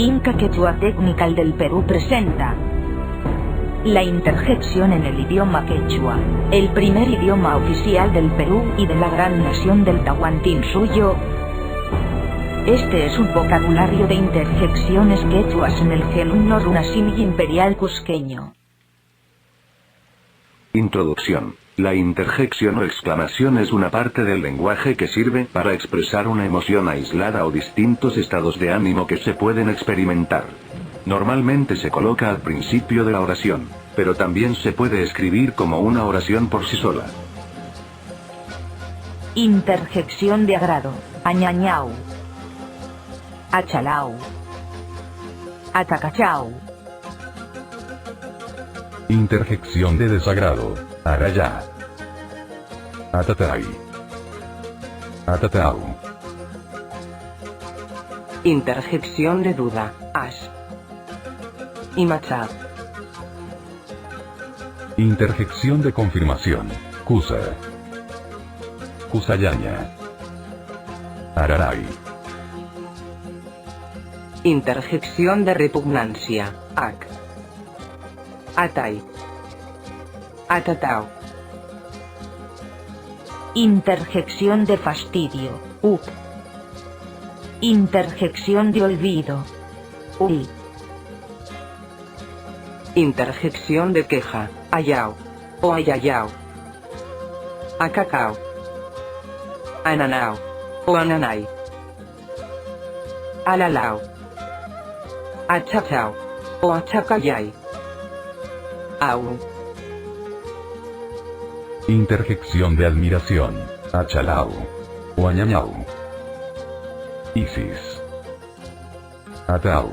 Inca Quechua Technical del Perú presenta la interjección en el idioma quechua, el primer idioma oficial del Perú y de la gran nación del Tahuantinsuyo. Este es un vocabulario de interjecciones quechuas en el Gelunno Runasimi Imperial Cusqueño. Introducción. La interjección o exclamación es una parte del lenguaje que sirve para expresar una emoción aislada o distintos estados de ánimo que se pueden experimentar. Normalmente se coloca al principio de la oración, pero también se puede escribir como una oración por sí sola. Interjección de agrado: añañau, achalau, atacachau. Interjección de desagrado: arayá, atatay, atatau. Interjección de duda: ash, imachá. Interjección de confirmación: kusa, kusayaña, araray. Interjección de repugnancia: ak, atay, atatau. Interjección de fastidio: up. Interjección de olvido: ui. Interjección de queja: ayau, o ayayau, acacao, ananao, o ananay, alalau, achachao, o achacayay, au. Interjección de admiración: achalau, o añañau, isis, atau.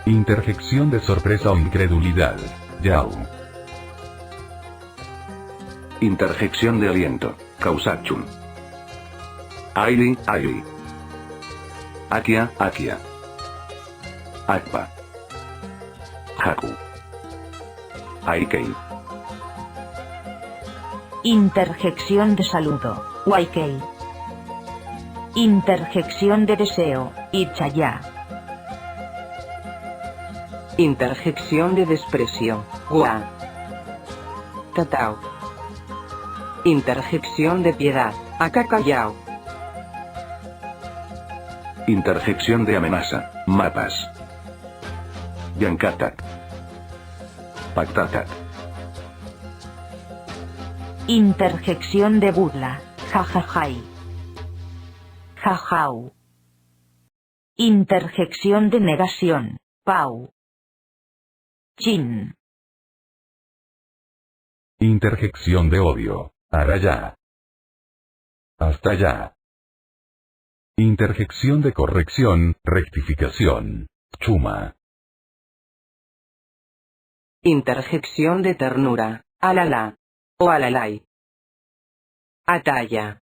Interjección de sorpresa o incredulidad: yau. Interjección de aliento: causachun. Aili, aili. Akia, akia. Akpa. Haku. Aikei. Interjección de saludo: waikei. Interjección de deseo: ichayá. Interjección de desprecio: gua, tatao. Interjección de piedad: acacayao. Interjección de amenaza: mapas. Yankatak. Paktatak. Interjección de burla: jajajay, jajau. Interjección de negación: pau, chin. Interjección de odio: arayá, hasta allá. Interjección de corrección, rectificación: chuma. Interjección de ternura: alala, o alalay. Ataya.